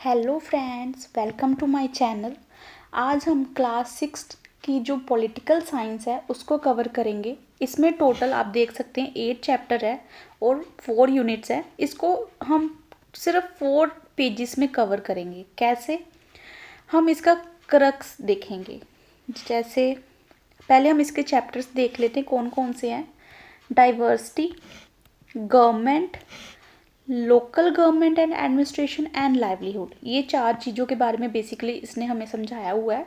Hello friends, welcome to my channel. आज हम class 6 की जो पॉलिटिकल साइंस है उसको कवर करेंगे। इसमें टोटल आप देख सकते हैं 8 चैप्टर है और 4 यूनिट्स है। इसको हम सिर्फ 4 पेजेस में कवर करेंगे। कैसे? हम इसका क्रक्स देखेंगे। जैसे पहले हम इसके चैप्टर्स देख लेते हैं कौन कौन से हैं। Diversity, government, local government and administration and livelihood, ये 4 चीज़ों के बारे में बेसिकली इसने हमें समझाया हुआ है।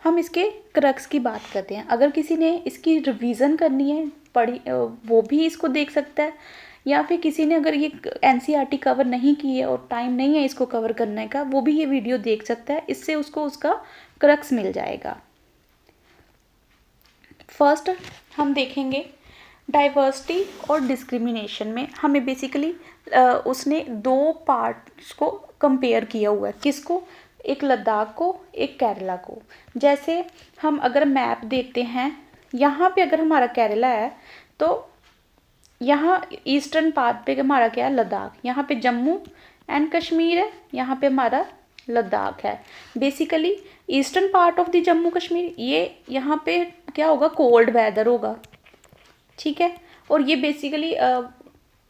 हम इसके क्रक्स की बात करते हैं। अगर किसी ने इसकी रिवीजन करनी है, पढ़ी, वो भी इसको देख सकता है। या फिर किसी ने अगर ये एनसीईआरटी कवर नहीं की है और टाइम नहीं है इसको कवर करने का, वो भी ये वीडियो देख सकता है। इससे उसको उसका क्रक्स मिल जाएगा। फर्स्ट हम देखेंगे डाइवर्सिटी और डिस्क्रिमिनेशन में हमें बेसिकली उसने 2 पार्ट्स को कंपेयर किया हुआ है। किसको? एक लद्दाख को, एक केरला को। जैसे हम अगर मैप देखते हैं, यहाँ पे अगर हमारा केरला है तो यहाँ ईस्टर्न पार्ट पे हमारा क्या है? लद्दाख। यहाँ पे जम्मू एंड कश्मीर है, यहाँ पे हमारा लद्दाख है। Basically eastern part of the Jammu Kashmir, ये यहाँ पे क्या होगा? कोल्ड वेदर होगा, ठीक है। और ये बेसिकली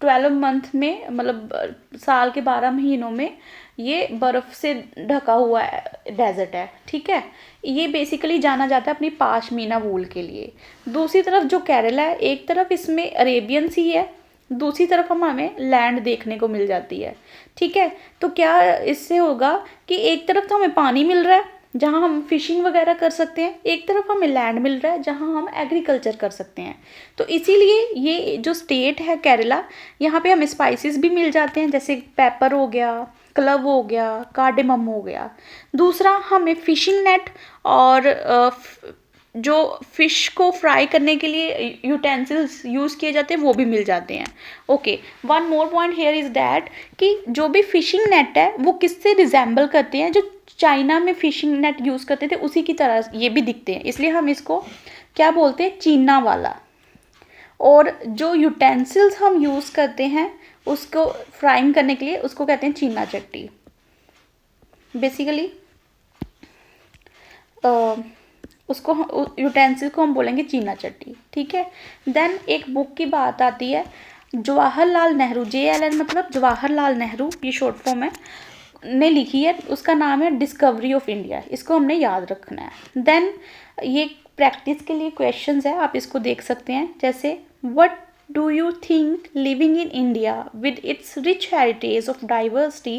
12 मंथ में, मतलब साल के 12 महीनों में ये बर्फ़ से ढका हुआ डेजर्ट है, ठीक है। ये बेसिकली जाना जाता है अपनी पाशमीना वूल के लिए। दूसरी तरफ जो केरला है, एक तरफ इसमें अरेबियन सी है, दूसरी तरफ हमें लैंड देखने को मिल जाती है, ठीक है। तो क्या इससे होगा कि एक तरफ तो हमें पानी मिल रहा है जहाँ हम फिशिंग वगैरह कर सकते हैं, एक तरफ हमें लैंड मिल रहा है जहाँ हम एग्रीकल्चर कर सकते हैं। तो इसीलिए ये जो स्टेट है केरला, यहाँ पे हमें स्पाइसेस भी मिल जाते हैं, जैसे पेपर हो गया, क्लव हो गया, कार्डेमम हो गया। दूसरा, हमें फिशिंग नेट और जो फ़िश को फ्राई करने के लिए यूटेंसिल्स यूज़ किए जाते हैं वो भी मिल जाते हैं। Okay, one more point here is that कि जो भी फिशिंग नेट है वो किससे रिजेंबल करते हैं? जो चाइना में फिशिंग नेट यूज़ करते थे उसी की तरह ये भी दिखते हैं, इसलिए हम इसको क्या बोलते हैं? चीना वाला। और जो यूटेंसिल्स हम यूज़ करते हैं उसको फ्राइंग करने के लिए, उसको कहते हैं चीना चट्टी। बेसिकली उसको यूटेंसिल को हम बोलेंगे चीना चट्टी, ठीक है। देन एक बुक की बात आती है, जवाहरलाल नेहरू, JLN मतलब जवाहरलाल नेहरू, ये शॉर्ट फॉर्म है, ने लिखी है। उसका नाम है डिस्कवरी ऑफ इंडिया। इसको हमने याद रखना है। देन ये प्रैक्टिस के लिए क्वेश्चंस है, आप इसको देख सकते हैं। जैसे what do you think living in India with its rich heritage of diversity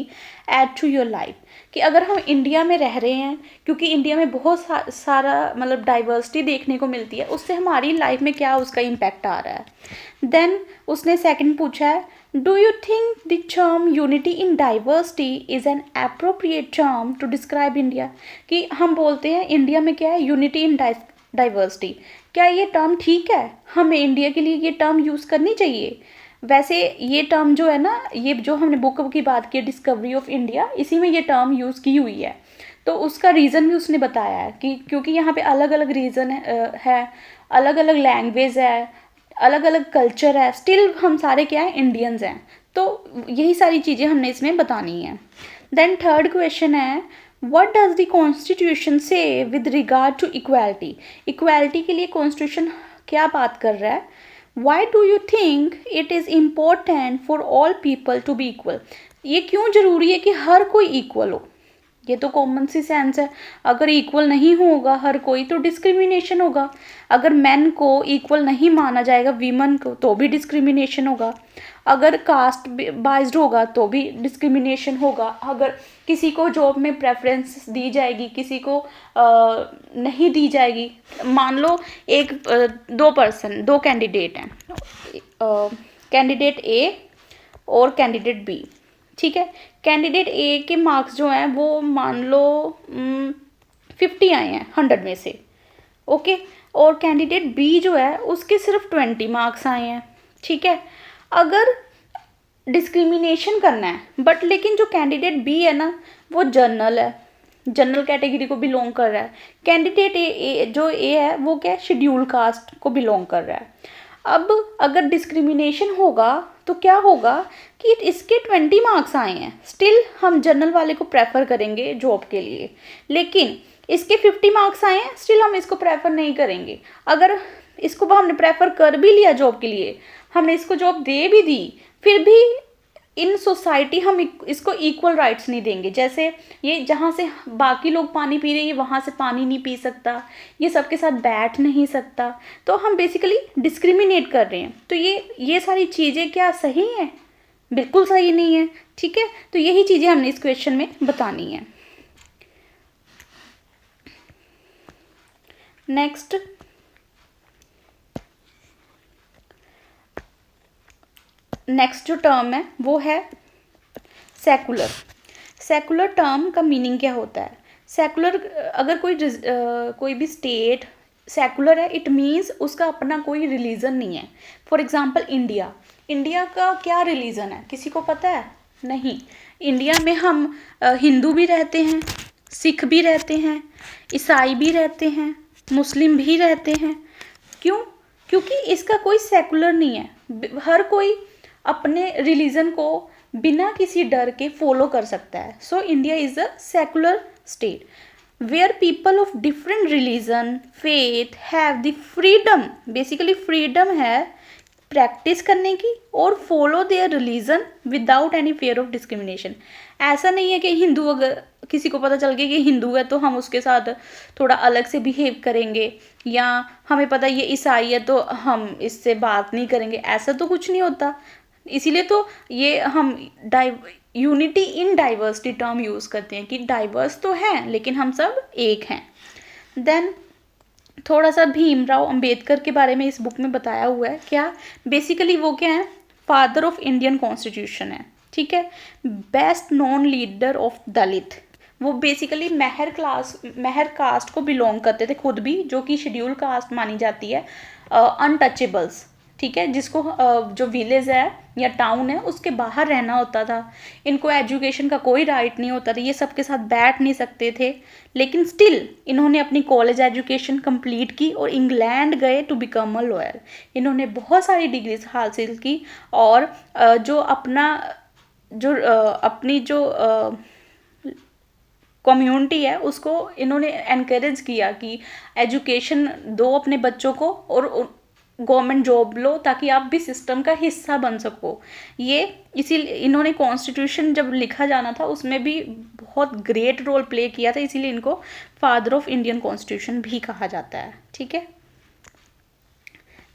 add to your life? कि अगर हम इंडिया में रह रहे हैं, क्योंकि इंडिया में बहुत सारा मतलब डाइवर्सिटी देखने को मिलती है, उससे हमारी लाइफ में क्या उसका इम्पैक्ट आ रहा है। देन उसने सेकंड पूछा है, do you think the term unity in diversity is an appropriate term to describe India? कि हम बोलते हैं इंडिया में क्या है? Unity in diversity. क्या ये टर्म ठीक है? हमें इंडिया के लिए ये टर्म यूज़ करनी चाहिए? वैसे ये टर्म जो है ना, ये जो हमने बुक की बात की डिस्कवरी ऑफ इंडिया, इसी में ये टर्म यूज़ की हुई है। तो उसका रीज़न भी उसने बताया है कि क्योंकि यहाँ पे अलग अलग रीज़न है, अलग अलग लैंग्वेज है, अलग अलग कल्चर है, स्टिल हम सारे क्या हैं? इंडियंस हैं। तो यही सारी चीज़ें हमने इसमें बतानी है। देन थर्ड क्वेश्चन है, what does the constitution say with regard to equality? Equality के लिए कॉन्स्टिट्यूशन क्या बात कर रहा है? Why do you think it is important for all people to be equal? ये क्यों ज़रूरी है कि हर कोई इक्वल हो? ये तो कॉमन सी सेंस है। अगर इक्वल नहीं होगा हर कोई तो डिस्क्रिमिनेशन होगा। अगर मेन को इक्वल नहीं माना जाएगा वीमन को तो भी डिस्क्रिमिनेशन होगा। अगर कास्ट बाइज्ड होगा तो भी डिस्क्रिमिनेशन होगा। अगर किसी को जॉब में प्रेफरेंस दी जाएगी, किसी को नहीं दी जाएगी। मान लो एक 2 कैंडिडेट हैं, कैंडिडेट ए और कैंडिडेट बी, ठीक है। कैंडिडेट ए के मार्क्स जो हैं वो मान लो 50 आए हैं 100 में से, ओके। और कैंडिडेट बी जो है उसके सिर्फ 20 मार्क्स आए हैं, ठीक है। अगर डिस्क्रिमिनेशन करना है बट लेकिन जो कैंडिडेट बी है ना वो जनरल है, जनरल कैटेगरी को बिलोंग कर रहा है। कैंडिडेट ए जो ए है वो क्या है? शेड्यूल कास्ट को बिलोंग कर रहा है। अब अगर डिस्क्रिमिनेशन होगा तो क्या होगा कि इसके 20 मार्क्स आए हैं, स्टिल हम जनरल वाले को प्रेफर करेंगे जॉब के लिए, लेकिन इसके 50 मार्क्स आए हैं, स्टिल हम इसको प्रेफर नहीं करेंगे। अगर इसको हमने प्रेफर कर भी लिया जॉब के लिए, हमने इसको जॉब दे भी दी, फिर भी इन सोसाइटी हम इसको इक्वल राइट्स नहीं देंगे। जैसे ये जहाँ से बाकी लोग पानी पी रहे हैं, ये वहाँ से पानी नहीं पी सकता, ये सबके साथ बैठ नहीं सकता, तो हम बेसिकली डिस्क्रिमिनेट कर रहे हैं। तो ये सारी चीज़ें क्या सही हैं? बिल्कुल सही नहीं है। ठीक है, तो यही चीज़ें हमने इस क्वेश्चन में बतानी है। नेक्स्ट, जो टर्म है वो है सेकुलर। सेकुलर टर्म का मीनिंग क्या होता है? सेकुलर, अगर कोई भी स्टेट सेकुलर है, इट मीन्स उसका अपना कोई रिलीजन नहीं है। फॉर एग्जांपल इंडिया का क्या रिलीजन है, किसी को पता है? नहीं। इंडिया में हम हिंदू भी रहते हैं, सिख भी रहते हैं, ईसाई भी रहते हैं, मुस्लिम भी रहते हैं। क्यों? क्योंकि इसका कोई सेकुलर नहीं है। हर कोई अपने रिलीजन को बिना किसी डर के फॉलो कर सकता है। So India is a secular state where people of different religion faith have the freedom, basically freedom है प्रैक्टिस करने की और follow their religion without any fear of discrimination. ऐसा नहीं है कि हिंदू, अगर किसी को पता चल गया कि हिंदू है तो हम उसके साथ थोड़ा अलग से बिहेव करेंगे, या हमें पता ये ईसाई है तो हम इससे बात नहीं करेंगे, ऐसा तो कुछ नहीं होता। इसीलिए तो ये हम unity in diversity term use करते हैं कि डाइवर्स तो हैं लेकिन हम सब एक हैं। देन थोड़ा सा भीमराव अंबेडकर के बारे में इस बुक में बताया हुआ है। क्या? बेसिकली वो क्या है? फादर ऑफ इंडियन कॉन्स्टिट्यूशन है। ठीक है, बेस्ट नोन लीडर ऑफ दलित। वो बेसिकली मेहर कास्ट को बिलोंग करते थे खुद भी, जो कि शेड्यूल कास्ट मानी जाती है, अनटचेबल्स। ठीक है, जिसको जो विलेज है या टाउन है उसके बाहर रहना होता था। इनको एजुकेशन का कोई राइट नहीं होता था, ये सबके साथ बैठ नहीं सकते थे, लेकिन स्टिल इन्होंने अपनी कॉलेज एजुकेशन कंप्लीट की और इंग्लैंड गए टू बिकम अ लॉयर। इन्होंने बहुत सारी डिग्रीज हासिल की और अपनी जो कम्युनिटी है उसको इन्होंने एनकरेज किया कि एजुकेशन दो अपने बच्चों को और गवर्नमेंट जॉब लो ताकि आप भी सिस्टम का हिस्सा बन सको। ये इसीलिए इन्होंने कॉन्स्टिट्यूशन जब लिखा जाना था उसमें भी बहुत ग्रेट रोल प्ले किया था, इसीलिए इनको फादर ऑफ इंडियन कॉन्स्टिट्यूशन भी कहा जाता है। ठीक है,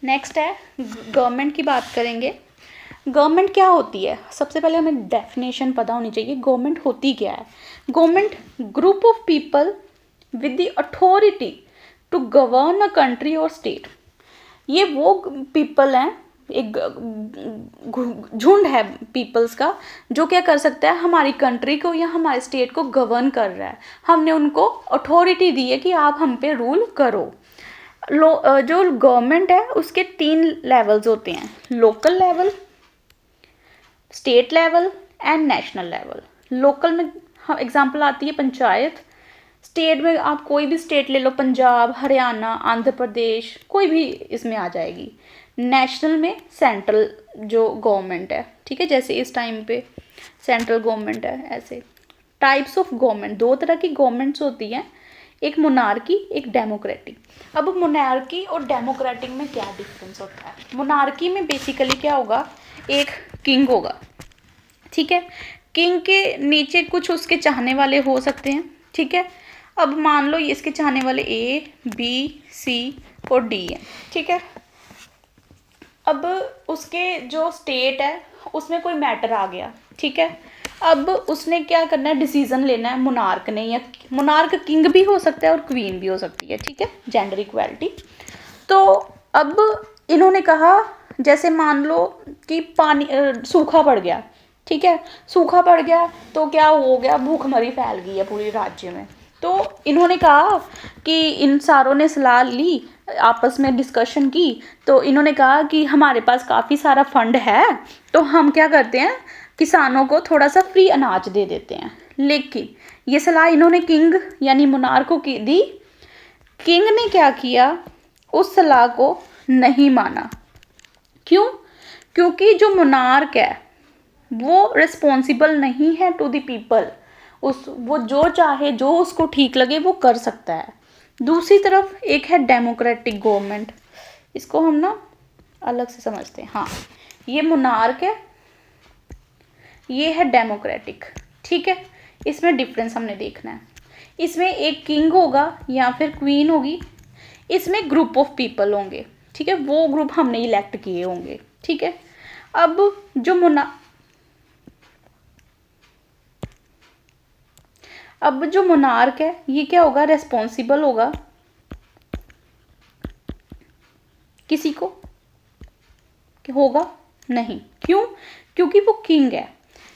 नेक्स्ट है गवर्नमेंट की बात करेंगे। गवर्नमेंट क्या होती है? सबसे पहले हमें डेफिनेशन पता होनी चाहिए गवर्नमेंट होती क्या है। Government group of people with the authority to govern a country और स्टेट। ये वो पीपल हैं, एक झुंड है पीपल्स का, जो क्या कर सकता है, हमारी कंट्री को या हमारे स्टेट को गवर्न कर रहा है। हमने उनको अथॉरिटी दी है कि आप हम पे रूल करो। जो गवर्नमेंट है उसके 3 लेवल्स होते हैं, local level, state level and national level. Local में एग्जांपल आती है पंचायत। स्टेट में आप कोई भी स्टेट ले लो, पंजाब, हरियाणा, आंध्र प्रदेश, कोई भी इसमें आ जाएगी। नेशनल में सेंट्रल जो गवर्नमेंट है, ठीक है, जैसे इस टाइम पे सेंट्रल गवर्नमेंट है। ऐसे टाइप्स ऑफ गवर्नमेंट, 2 तरह की गवर्नमेंट्स होती हैं, एक मोनार्की, एक डेमोक्रेटिक। अब मोनार्की और डेमोक्रेटिक में क्या डिफरेंस होता है? मोनार्की में बेसिकली क्या होगा, एक किंग होगा। ठीक है, किंग के नीचे कुछ उसके चाहने वाले हो सकते हैं। ठीक है, अब मान लो ये इसके चाहने वाले A, B, C और D हैं। ठीक है, अब उसके जो स्टेट है उसमें कोई मैटर आ गया। ठीक है, अब उसने क्या करना है, डिसीजन लेना है मोनार्क ने, या मोनार्क किंग भी हो सकता है और क्वीन भी हो सकती है। ठीक है, जेंडर इक्वालिटी। तो अब इन्होंने कहा, जैसे मान लो कि पानी सूखा पड़ गया। ठीक है, सूखा पड़ गया तो क्या हो गया, भूखमरी फैल गई है पूरे राज्य में। तो इन्होंने कहा कि इन सारों ने सलाह ली, आपस में डिस्कशन की, तो इन्होंने कहा कि हमारे पास काफ़ी सारा फंड है, तो हम क्या करते हैं, किसानों को थोड़ा सा फ्री अनाज दे देते हैं। लेकिन ये सलाह इन्होंने किंग यानी मोनार्क को दी। किंग ने क्या किया, उस सलाह को नहीं माना। क्यों? क्योंकि जो मोनार्क है वो रिस्पॉन्सिबल नहीं है टू द पीपल, वो जो चाहे जो उसको ठीक लगे वो कर सकता है। दूसरी तरफ एक है डेमोक्रेटिक गवर्नमेंट, इसको हम ना अलग से समझते हैं। हाँ, ये मोनार्क है, ये है डेमोक्रेटिक, ठीक है। इसमें डिफरेंस हमने देखना है। इसमें एक किंग होगा या फिर क्वीन होगी, इसमें ग्रुप ऑफ पीपल होंगे, ठीक है, वो ग्रुप हमने इलेक्ट किए होंगे, ठीक है। अब जो मोनार्क है ये क्या होगा, रेस्पॉन्सिबल होगा किसी को होगा नहीं, क्यों? क्योंकि वो किंग है,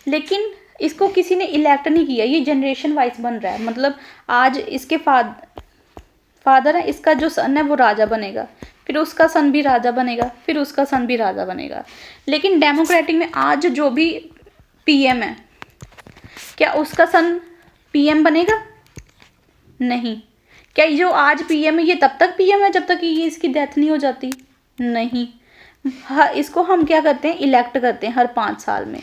लेकिन इसको किसी ने इलेक्ट नहीं किया, ये जनरेशन वाइज बन रहा है। मतलब आज इसके फादर है, इसका जो सन है वो राजा बनेगा, फिर उसका सन भी राजा बनेगा, फिर उसका सन भी राजा बनेगा। लेकिन डेमोक्रेटिक में आज जो भी पीएम है, क्या उसका सन पीएम बनेगा? नहीं। क्या जो आज पीएम है ये तब तक पीएम है जब तक कि ये इसकी डेथ नहीं हो जाती? नहीं। हाँ, इसको हम क्या करते हैं, इलेक्ट करते हैं हर 5 साल में,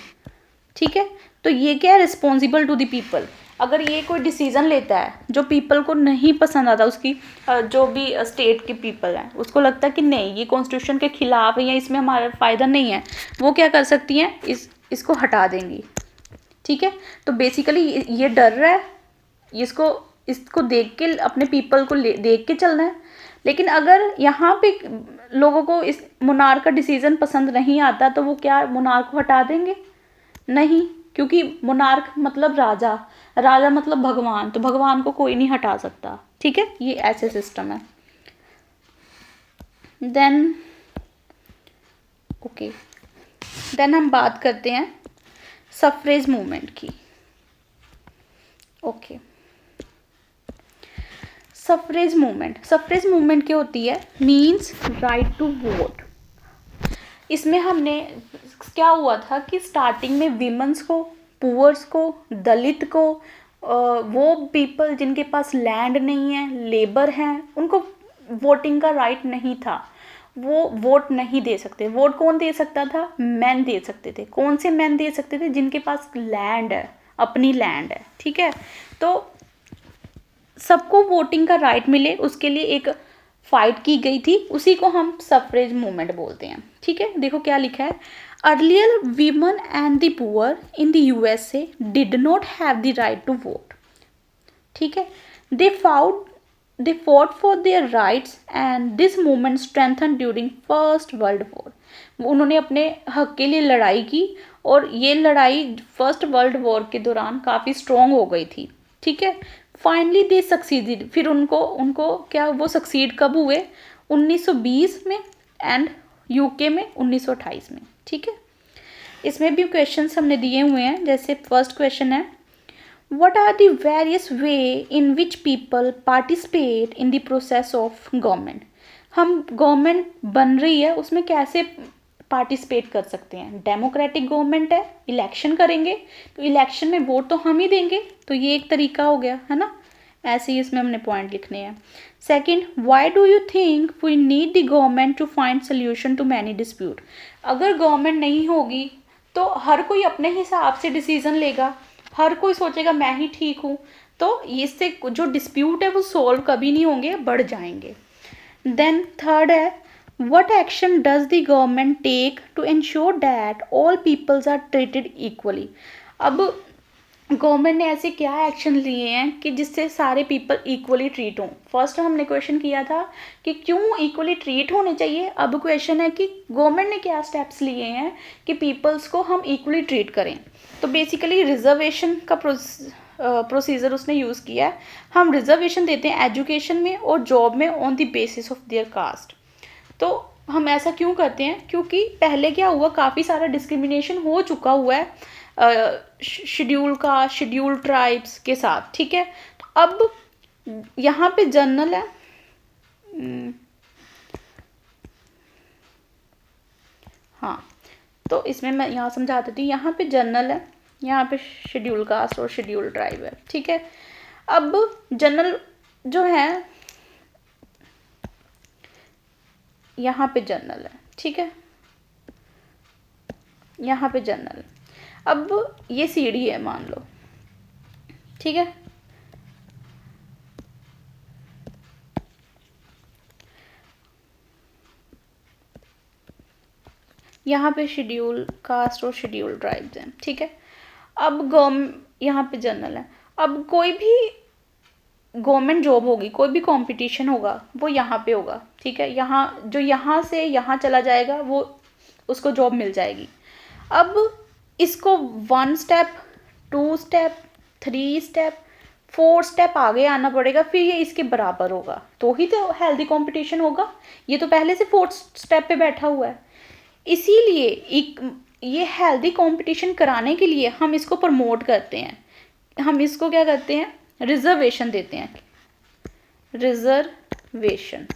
ठीक है। तो ये क्या है, रिस्पॉन्सिबल टू द पीपल। अगर ये कोई डिसीजन लेता है जो पीपल को नहीं पसंद आता, उसकी जो भी स्टेट के पीपल हैं उसको लगता है कि नहीं ये कॉन्स्टिट्यूशन के खिलाफ है या इसमें हमारा फ़ायदा नहीं है, वो क्या कर सकती हैं, इसको हटा देंगी, ठीक है। तो बेसिकली ये डर रहा है, इसको देख के अपने पीपल को देख के चलना है। लेकिन अगर यहाँ पे लोगों को इस मोनार्क का डिसीजन पसंद नहीं आता तो वो क्या मोनार्क को हटा देंगे? नहीं, क्योंकि मोनार्क मतलब राजा, राजा मतलब भगवान, तो भगवान को कोई नहीं हटा सकता, ठीक है। ये ऐसे सिस्टम है। देन हम बात करते हैं सफ्रेज मूवमेंट की। ओके, सफ्रेज मूवमेंट क्या होती है, मीन्स राइट टू वोट। इसमें हमने क्या हुआ था कि स्टार्टिंग में विमेंस को, पुअर्स को, दलित को, वो पीपल जिनके पास लैंड नहीं है, लेबर हैं, उनको वोटिंग का राइट नहीं था, वो वोट नहीं दे सकते। वोट कौन दे सकता था? मैन दे सकते थे। कौन से मैन दे सकते थे? जिनके पास लैंड है, अपनी लैंड है, ठीक है। तो सबको वोटिंग का राइट मिले उसके लिए एक फाइट की गई थी, उसी को हम सफ्रेज मूवमेंट बोलते हैं, ठीक है। देखो क्या लिखा है, earlier women and the poor in the USA did not have the right to vote, ठीक है। They fought for their rights and this movement strengthened during first world war. उन्होंने अपने हक के लिए लड़ाई की और ये लड़ाई फर्स्ट वर्ल्ड वॉर के दौरान काफ़ी स्ट्रॉन्ग हो गई थी, ठीक है। फाइनली दे सक्सीडेड, फिर उनको क्या, वो सक्सीड कब हुए? 1920 में एंड यूके में 1928 में, ठीक है। इसमें भी क्वेश्चंस हमने दिए हुए हैं। जैसे फर्स्ट क्वेश्चन है, what are the various way in which people participate in the process of government? हम गवर्नमेंट बन रही है उसमें कैसे पार्टिसिपेट कर सकते हैं? डेमोक्रेटिक गवर्नमेंट है, इलेक्शन करेंगे, तो इलेक्शन में वोट तो हम ही देंगे, तो ये एक तरीका हो गया है ना। ऐसे ही इसमें हमने पॉइंट लिखने हैं। Second, why do you think we need the government to find solution to many dispute? अगर गवर्नमेंट नहीं होगी तो हर कोई अपने हिसाब से डिसीजन लेगा, हर कोई सोचेगा मैं ही ठीक हूँ, तो इससे जो डिस्प्यूट है वो सॉल्व कभी नहीं होंगे, बढ़ जाएंगे। देन थर्ड है, what action does the government take to ensure that all peoples are treated equally? अब गवर्नमेंट ने ऐसे क्या एक्शन लिए हैं कि जिससे सारे पीपल इक्वली ट्रीट हों? फर्स्ट हमने क्वेश्चन किया था कि क्यों इक्वली ट्रीट होने चाहिए, अब क्वेश्चन है कि गवर्नमेंट ने क्या स्टेप्स लिए हैं कि पीपल्स को हम इक्वली ट्रीट करें। तो बेसिकली रिजर्वेशन का प्रोसीजर उसने यूज़ किया है। हम रिजर्वेशन देते हैं एजुकेशन में और जॉब में on the basis of their caste. तो हम ऐसा क्यों करते हैं? क्योंकि पहले क्या हुआ, काफ़ी सारा डिस्क्रिमिनेशन हो चुका हुआ है शेड्यूल का, शेड्यूल ट्राइब्स के साथ, ठीक है। तो अब यहाँ पे जनरल है, हाँ, तो इसमें मैं यहाँ समझा देती हूँ। यहाँ पे जनरल है, यहाँ पे शेड्यूल कास्ट और शेड्यूल ट्राइब है, ठीक है। अब जनरल जो है यहाँ पे जनरल है, ठीक है। यहाँ पे जनरल। अब ये सीढ़ी है मान लो, ठीक है। यहाँ पे शेड्यूल कास्ट और शेड्यूल ट्राइब्स हैं, ठीक है। अब यहाँ पे जनरल है। अब कोई भी गवर्नमेंट जॉब होगी, कोई भी कंपटीशन होगा, वो यहाँ पे होगा, ठीक है। यहाँ जो यहाँ से यहाँ चला जाएगा वो उसको जॉब मिल जाएगी। अब इसको 1 स्टेप 2 स्टेप 3 स्टेप 4 स्टेप आगे आना पड़ेगा, फिर ये इसके बराबर होगा, तो ही तो हेल्दी कंपटीशन होगा। ये तो पहले से 4th स्टेप पे बैठा हुआ है। इसीलिए ये हेल्दी कंपटीशन कराने के लिए हम इसको प्रमोट करते हैं, हम इसको क्या करते हैं, रिजर्वेशन देते हैं, रिजर्वेशन,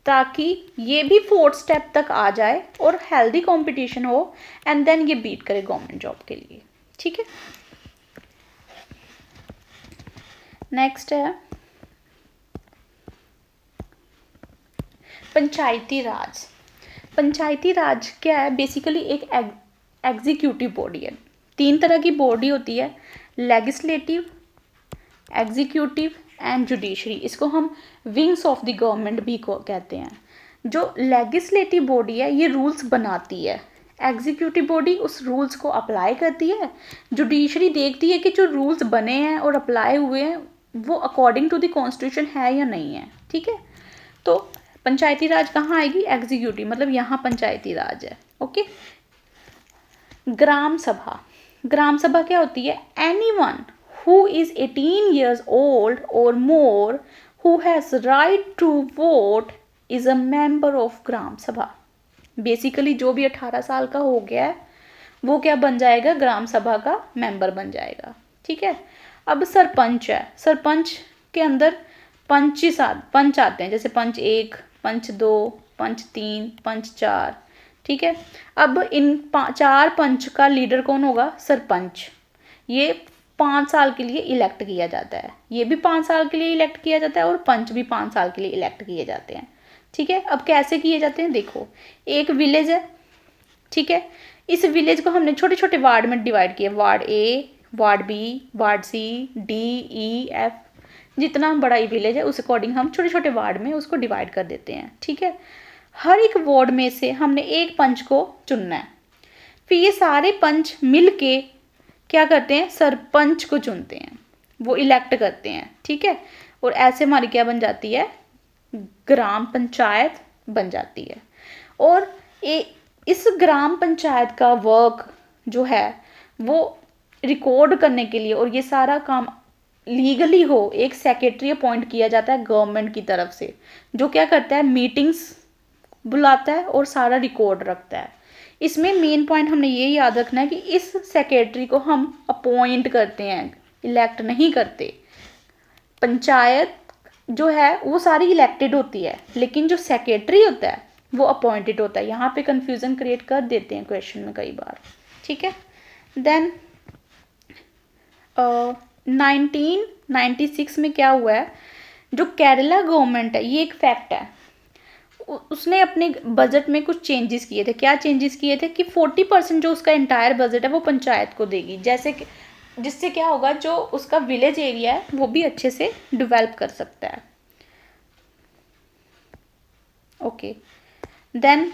ताकि ये भी 4th स्टेप तक आ जाए और हेल्दी कंपटीशन हो एंड देन ये बीट करे गवर्नमेंट जॉब के लिए, ठीक है। नेक्स्ट है पंचायती राज। पंचायती राज क्या है, बेसिकली एक एग्जीक्यूटिव बॉडी है। 3 तरह की बॉडी होती है, लेजिस्लेटिव, एग्जीक्यूटिव एंड जुडिशरी। इसको हम विंग्स ऑफ द गवर्नमेंट भी कहते हैं। जो लेजिस्लेटिव बॉडी है ये रूल्स बनाती है, एग्जीक्यूटिव बॉडी उस रूल्स को अप्लाई करती है, जुडिशरी देखती है कि जो रूल्स बने हैं और अप्लाई हुए हैं वो अकॉर्डिंग टू द कॉन्स्टिट्यूशन है या नहीं है, ठीक है। तो पंचायती राज कहाँ आएगी, एग्जीक्यूटिव, मतलब यहाँ पंचायती राज है, ओके। ग्राम सभा। ग्राम सभा क्या होती है, anyone who is 18 years old or more who has right to vote is a member of ग्राम सभा। बेसिकली जो भी 18 साल का हो गया है वो क्या बन जाएगा, ग्राम सभा का मेंबर बन जाएगा, ठीक है। अब सरपंच है, सरपंच के अंदर पंच आते हैं, जैसे पंच 1, पंच 2, पंच 3, पंच 4, ठीक है। अब इन 4 पंच का लीडर कौन होगा, सरपंच। ये 5 साल के लिए इलेक्ट किया जाता है, ये भी 5 साल के लिए इलेक्ट किया जाता है और पंच भी 5 साल के लिए इलेक्ट किए जाते हैं, ठीक है। अब कैसे किए जाते हैं, देखो एक विलेज है, ठीक है। इस विलेज को हमने छोटे छोटे वार्ड में डिवाइड किया, वार्ड ए, वार्ड बी, वार्ड सी, डी, ई, एफ, जितना बड़ा ये विलेज है उस अकॉर्डिंग हम छोटे छोटे वार्ड में उसको डिवाइड कर देते हैं, ठीक है। हर एक वार्ड में से हमने एक पंच को चुनना है, फिर ये सारे पंच मिल के क्या करते हैं, सरपंच को चुनते हैं, वो इलेक्ट करते हैं, ठीक है। और ऐसे हमारी क्या बन जाती है, ग्राम पंचायत बन जाती है। और इस ग्राम पंचायत का वर्क जो है वो रिकॉर्ड करने के लिए और ये सारा काम लीगली हो, एक सेक्रेटरी अपॉइंट किया जाता है गवर्नमेंट की तरफ से, जो क्या करता है, मीटिंग्स बुलाता है और सारा रिकॉर्ड रखता है। इसमें मेन पॉइंट हमने ये याद रखना है कि इस सेक्रेटरी को हम अपॉइंट करते हैं, इलेक्ट नहीं करते। पंचायत जो है वो सारी इलेक्टेड होती है, लेकिन जो सेक्रेटरी होता है वो अपॉइंटेड होता है। यहाँ पे कंफ्यूजन क्रिएट कर देते हैं क्वेश्चन में कई बार, ठीक है। देन 1996 में क्या हुआ है, जो केरला गवर्नमेंट है, ये एक फैक्ट है, उसने अपने बजट में कुछ चेंजेस किए थे। क्या चेंजेस किए थे कि 40% जो उसका एंटायर बजट है वो पंचायत को देगी, जैसे कि जिससे क्या होगा, जो उसका विलेज एरिया है वो भी अच्छे से डेवलप कर सकता है, ओके। देन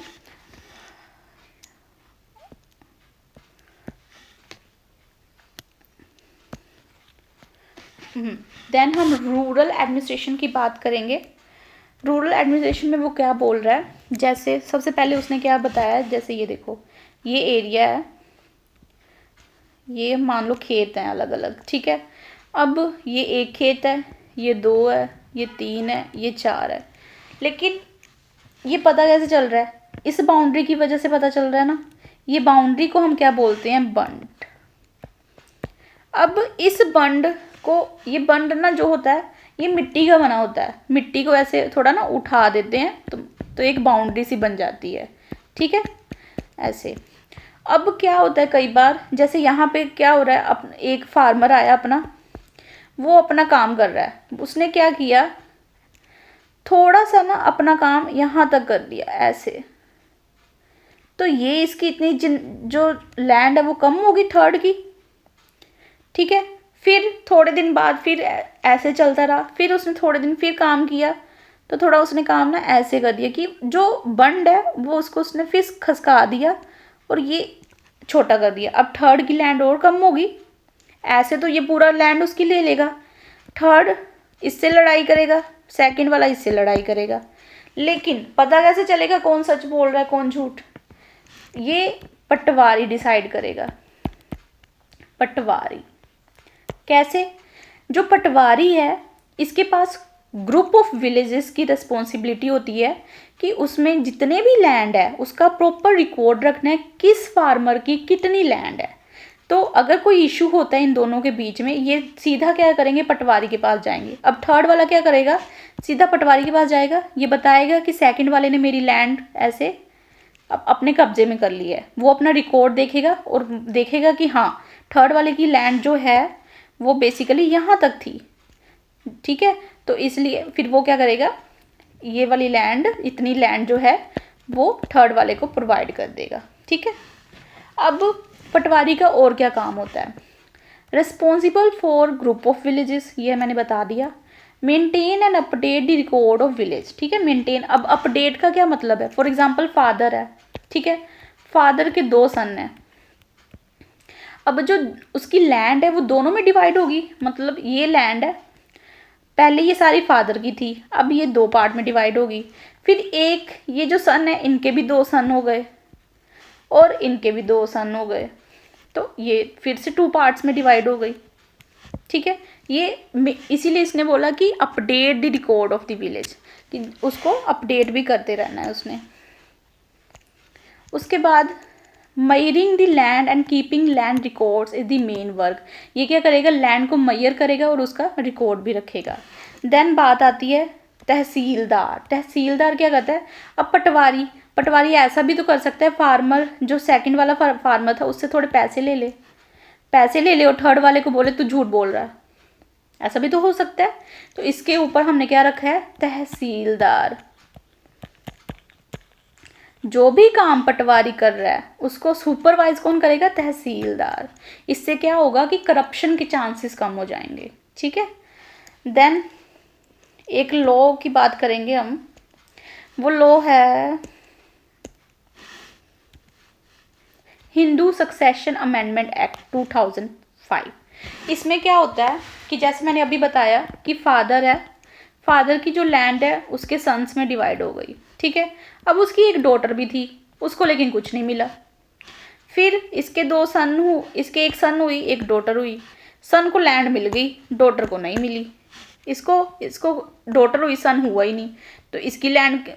हम रूरल एडमिनिस्ट्रेशन की बात करेंगे। रूरल एडमिनिस्ट्रेशन में वो क्या बोल रहा है, जैसे सबसे पहले उसने क्या बताया, जैसे ये देखो ये एरिया है, ये मान लो खेत हैं अलग अलग, ठीक है। अब ये एक खेत है, ये 2 है, ये 3 है, ये 4 है, लेकिन ये पता कैसे चल रहा है, इस बाउंड्री की वजह से पता चल रहा है ना। ये बाउंड्री को हम क्या बोलते हैं, बंड। अब इस बंड को, ये बंड ना जो होता है ये मिट्टी का बना होता है, मिट्टी को ऐसे थोड़ा ना उठा देते हैं तो एक बाउंड्री सी बन जाती है, ठीक है, ऐसे। अब क्या होता है कई बार, जैसे यहाँ पे क्या हो रहा है, एक फार्मर आया अपना, वो अपना काम कर रहा है, उसने क्या किया, थोड़ा सा ना अपना काम यहाँ तक कर दिया ऐसे, तो ये इसकी इतनी जो लैंड है वो कम होगी थर्ड की, ठीक है। फिर थोड़े दिन बाद फिर ऐसे चलता रहा, फिर उसने थोड़े दिन फिर काम किया, तो थोड़ा उसने काम ना ऐसे कर दिया कि जो बंड है वो उसको उसने फिर खसका दिया और ये छोटा कर दिया। अब थर्ड की लैंड और कम होगी, ऐसे तो ये पूरा लैंड उसकी ले लेगा, थर्ड इससे लड़ाई करेगा, सेकंड वाला इससे लड़ाई करेगा। लेकिन पता कैसे चलेगा कौन सच बोल रहा है कौन झूठ? ये पटवारी डिसाइड करेगा। पटवारी कैसे? जो पटवारी है इसके पास ग्रुप ऑफ विलेजेस की रिस्पॉन्सिबिलिटी होती है कि उसमें जितने भी लैंड है उसका प्रॉपर रिकॉर्ड रखना है, किस फार्मर की कितनी लैंड है। तो अगर कोई इशू होता है इन दोनों के बीच में, ये सीधा क्या करेंगे, पटवारी के पास जाएंगे। अब थर्ड वाला क्या करेगा, सीधा पटवारी के पास जाएगा, ये बताएगा कि सेकंड वाले ने मेरी लैंड ऐसे अपने कब्जे में कर ली है। वो अपना रिकॉर्ड देखेगा और देखेगा कि हाँ थर्ड वाले की लैंड जो है वो बेसिकली यहाँ तक थी, ठीक है। तो इसलिए फिर वो क्या करेगा, ये वाली लैंड, इतनी लैंड जो है वो थर्ड वाले को प्रोवाइड कर देगा, ठीक है। अब पटवारी का और क्या काम होता है? Responsible for group of villages, ये मैंने बता दिया। Maintain and update the record of village, ठीक है। मेंटेन, अब अपडेट का क्या मतलब है? फॉर एग्जांपल फादर है, ठीक है, फादर के 2 सन हैं। अब जो उसकी लैंड है वो दोनों में डिवाइड होगी, मतलब ये लैंड है, पहले ये सारी फादर की थी, अब ये 2 पार्ट में डिवाइड होगी। फिर एक ये जो सन है इनके भी 2 सन हो गए और इनके भी 2 सन हो गए, तो ये फिर से 2 पार्ट्स में डिवाइड हो गई, ठीक है। ये इसीलिए इसने बोला कि update the record of the village, कि उसको अपडेट भी करते रहना है उसने। उसके बाद मयरिंग the land and keeping land records is the main work, ये क्या करेगा, लैंड को मयर करेगा और उसका रिकॉर्ड भी रखेगा। देन बात आती है तहसीलदार। तहसीलदार क्या करता है? अब पटवारी ऐसा भी तो कर सकता है, फार्मर जो सेकंड वाला फार्मर था उससे थोड़े पैसे ले ले और थर्ड वाले को बोले तू झूठ बोल रहा है, ऐसा भी तो हो सकता है। तो इसके ऊपर हमने क्या रखा है, तहसीलदार। जो भी काम पटवारी कर रहा है उसको सुपरवाइज कौन करेगा? तहसीलदार। इससे क्या होगा कि करप्शन के चांसेस कम हो जाएंगे, ठीक है। देन एक लॉ की बात करेंगे हम, वो लॉ है हिंदू सक्सेशन अमेंडमेंट एक्ट 2005। इसमें क्या होता है कि जैसे मैंने अभी बताया कि फादर है, फादर की जो लैंड है उसके सन्स में डिवाइड हो गई, ठीक है। अब उसकी एक डॉटर भी थी, उसको लेकिन कुछ नहीं मिला। फिर इसके 2 सन इसके एक सन हुई एक डॉटर हुई, सन को लैंड मिल गई, डॉटर को नहीं मिली। इसको डॉटर हुई, सन हुआ ही नहीं, तो इसकी लैंड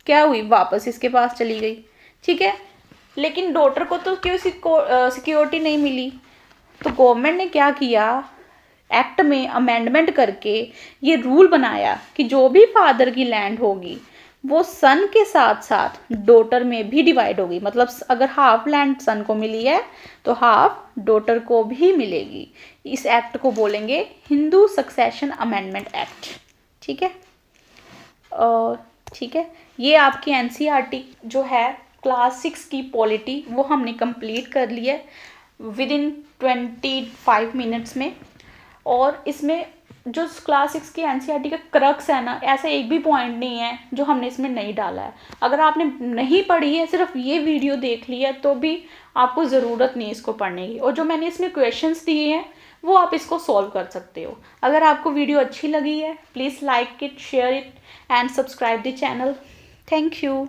क्या हुई, वापस इसके पास चली गई, ठीक है। लेकिन डॉटर को तो क्यों सिक्योरिटी नहीं मिली? तो गवर्नमेंट ने क्या किया, एक्ट में अमेंडमेंट करके ये रूल बनाया कि जो भी फादर की लैंड होगी वो सन के साथ साथ डॉटर में भी डिवाइड होगी। मतलब अगर हाफ लैंड सन को मिली है तो हाफ डॉटर को भी मिलेगी। इस एक्ट को बोलेंगे हिंदू सक्सेशन अमेंडमेंट एक्ट, ठीक है। ठीक है, ये आपकी एनसीईआरटी जो है क्लास 6 की पॉलिटी वो हमने कंप्लीट कर ली है विद इन 25 मिनट्स में। और इसमें जो क्लास 6 की एनसीईआरटी का क्रक्स है ना, ऐसा एक भी पॉइंट नहीं है जो हमने इसमें नहीं डाला है। अगर आपने नहीं पढ़ी है, सिर्फ ये वीडियो देख ली है, तो भी आपको ज़रूरत नहीं इसको पढ़ने की। और जो मैंने इसमें क्वेश्चंस दिए हैं वो आप इसको सॉल्व कर सकते हो। अगर आपको वीडियो अच्छी लगी है please like it, share it and subscribe the channel. Thank you.